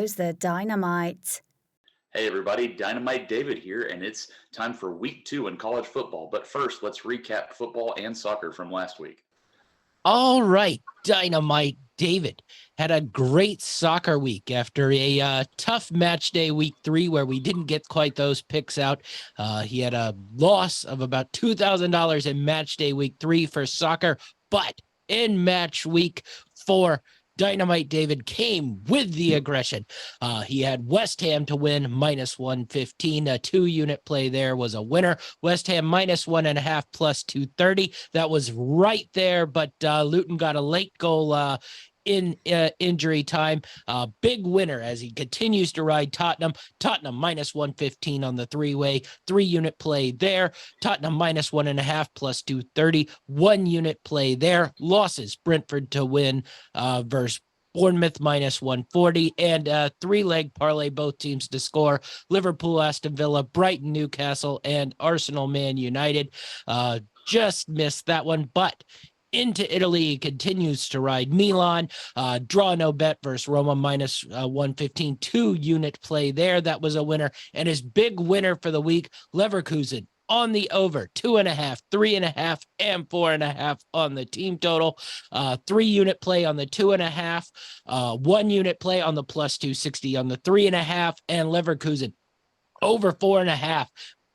here's the Dynamite. Hey everybody, Dynamite David here, and it's time for week 2 in college football. But first, let's recap football and soccer from last week. All right, Dynamite David had a great soccer week after a tough match day week 3 where we didn't get quite those picks out. He had a loss of about $2,000 in match day week 3 for soccer, but in match week 4, Dynamite David came with the aggression. He had West Ham to win minus 115. A 2-unit play there was a winner. West Ham minus 1.5 plus 230. That was right there, but Luton got a late goal in injury time. Big winner as he continues to ride Tottenham. Tottenham minus 115 on the 3-unit play there. Tottenham minus 1.5 plus 230. 1-unit play there. Losses, Brentford to win versus Bournemouth minus 140, and a 3-leg parlay, both teams to score. Liverpool, Aston Villa, Brighton, Newcastle, and Arsenal, Man United. Just missed that one, but into Italy, he continues to ride Milan. Draw no bet versus Roma minus 115. 2-unit play there. That was a winner. And his big winner for the week, Leverkusen on the over 2.5, 3.5, and 4.5 on the team total. 3-unit play on the 2.5, 1-unit play on the plus 260 on the 3.5, and Leverkusen over 4.5.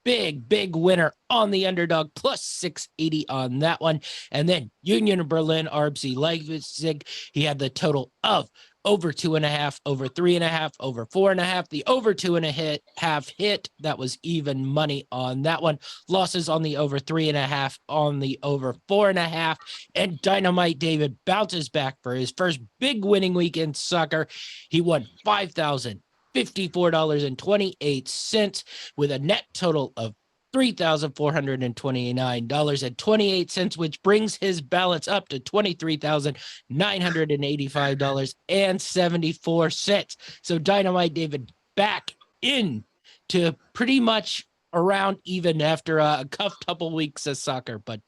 Big winner on the underdog, plus 680 on that one. And then Union Berlin, RB Leipzig, he had the total of over 2.5, over 3.5, over 4.5. The over 2.5 hit. That was even money on that one. Losses on the over 3.5, on the over 4.5. And Dynamite David bounces back for his first big winning week in soccer. He won $5,054.28 with a net total of $3,429.28, which brings his balance up to $23,985.74. So Dynamite David back in to pretty much around even after a couple weeks of soccer, but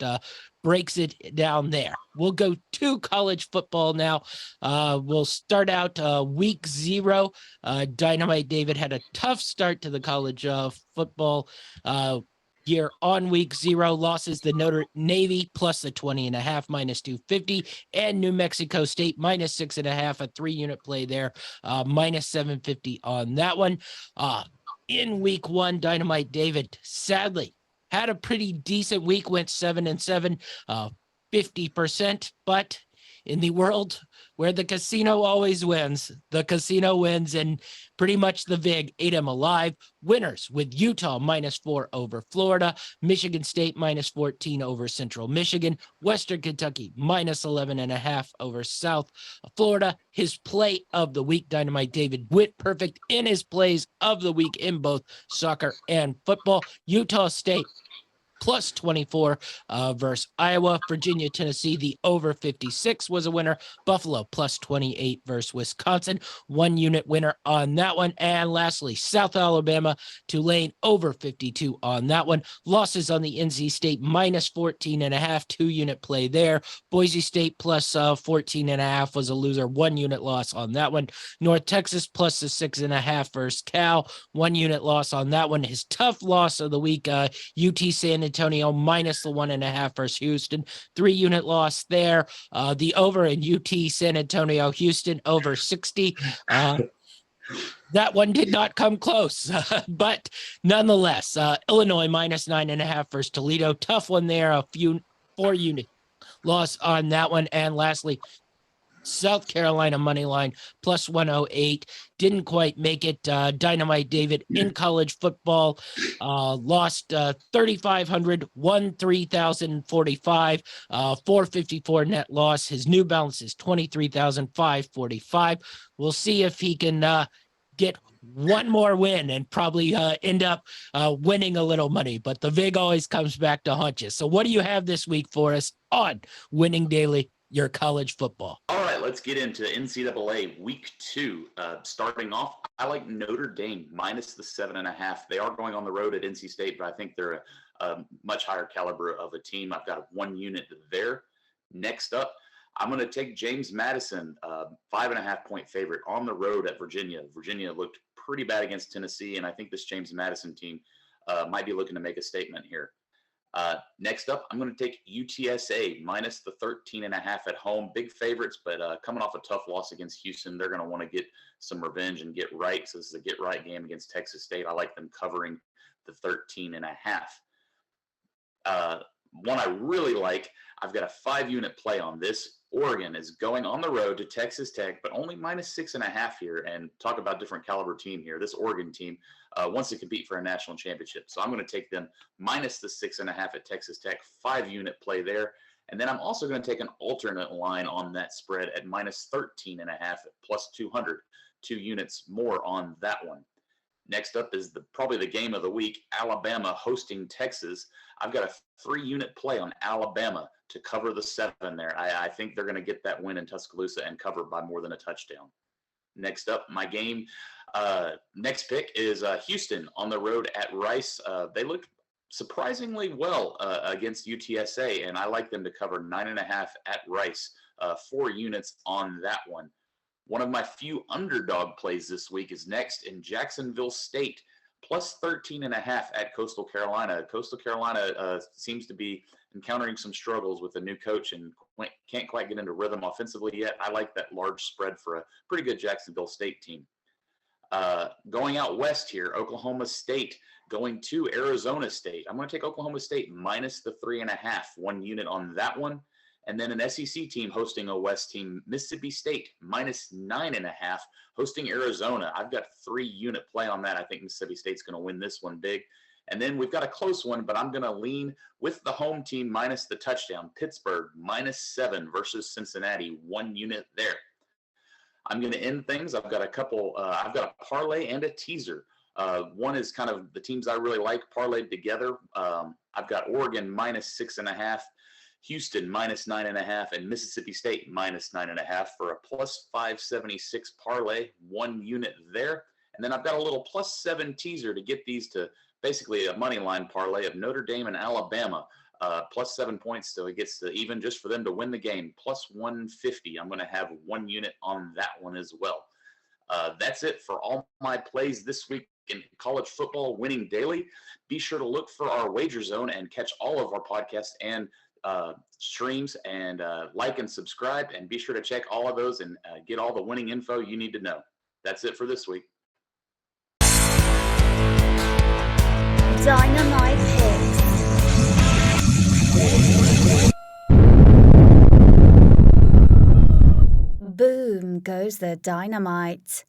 breaks it down there. We'll go to college football now. We'll start out week 0. Dynamite David had a tough start to the college football year on week 0. Losses the Notre Navy plus the 20.5 minus 250, and New Mexico State minus 6.5. A 3-unit play there, minus 750 on that one. In week 1, Dynamite David sadly had a pretty decent week, went 7-7, 50%, but in the world where the casino always wins, the casino wins, and pretty much the VIG ate him alive. Winners with Utah minus 4 over Florida, Michigan State minus 14 over Central Michigan, Western Kentucky minus 11.5 over South Florida. His play of the week, Dynamite David went perfect in his plays of the week in both soccer and football. Utah State plus 24 versus Iowa. Virginia, Tennessee, the over 56 was a winner. Buffalo plus 28 versus Wisconsin. 1-unit winner on that one. And lastly, South Alabama, Tulane over 52 on that one. Losses on the NC State minus 14.5, 2-unit play there. Boise State plus 14.5 was a loser. 1-unit loss on that one. North Texas plus the 6.5 versus Cal. 1-unit loss on that one. His tough loss of the week, UT San Antonio minus the 1.5 versus Houston. 3-unit loss there. The over in UT San Antonio, Houston over 60. That one did not come close, but nonetheless, Illinois minus 9.5 versus Toledo. Tough one there. 4-unit loss on that one. And lastly, South Carolina money line plus 108. Didn't quite make it. Dynamite David in college football lost 3,500, won 3,045, 454 net loss. His new balance is 23,545. We'll see if he can get one more win and probably end up winning a little money. But the VIG always comes back to haunt you. So what do you have this week for us on Winning Daily, your college football? All right, let's get into NCAA week 2. Starting off, I like Notre Dame minus the 7.5. They are going on the road at NC State, but I think they're a much higher caliber of a team. I've got a 1 unit there. Next up, I'm going to take James Madison, 5.5-point favorite on the road at Virginia. Virginia looked pretty bad against Tennessee, and I think this James Madison team might be looking to make a statement here. Next up, I'm going to take UTSA minus the 13.5 at home. Big favorites, but coming off a tough loss against Houston, they're going to want to get some revenge and get right. So this is a get right game against Texas State. I like them covering the 13.5. One I really like, I've got a 5-unit play on this. Oregon is going on the road to Texas Tech, but only minus 6.5 here. And talk about different caliber team here. This Oregon team wants to compete for a national championship. So I'm going to take them minus the 6.5 at Texas Tech, 5-unit play there. And then I'm also going to take an alternate line on that spread at minus 13.5 at plus 200, 2 units more on that one. Next up is probably the game of the week, Alabama hosting Texas. I've got a 3-unit play on Alabama to cover the 7 there. I think they're going to get that win in Tuscaloosa and cover by more than a touchdown. Next up, my game, next pick is Houston on the road at Rice. They looked surprisingly well against UTSA, and I like them to cover 9.5 at Rice, 4 units on that one. One of my few underdog plays this week is next in Jacksonville State, plus 13.5 at Coastal Carolina. Coastal Carolina seems to be encountering some struggles with a new coach and can't quite get into rhythm offensively yet. I like that large spread for a pretty good Jacksonville State team. Going out west here, Oklahoma State going to Arizona State. I'm going to take Oklahoma State minus the 3.5, 1 unit on that one. And then an SEC team hosting a West team, Mississippi State, minus 9.5, hosting Arizona. I've got 3-unit play on that. I think Mississippi State's going to win this one big. And then we've got a close one, but I'm going to lean with the home team minus the touchdown. Pittsburgh, minus 7 versus Cincinnati, 1 unit there. I'm going to end things. I've got a parlay and a teaser. One is kind of the teams I really like parlayed together. I've got Oregon minus 6.5. Houston minus 9.5 and Mississippi State minus 9.5 for a plus 576 parlay, 1 unit there. And then I've got a little plus 7 teaser to get these to basically a money line parlay of Notre Dame and Alabama, plus 7 points. So it gets to even just for them to win the game, plus 150. I'm going to have 1 unit on that one as well. That's it for all my plays this week in college football winning daily. Be sure to look for our Wager Zone and catch all of our podcasts and streams and like and subscribe, and be sure to check all of those and get all the winning info you need to know. That's it for this week. Dynamite Hits. Boom goes the dynamite.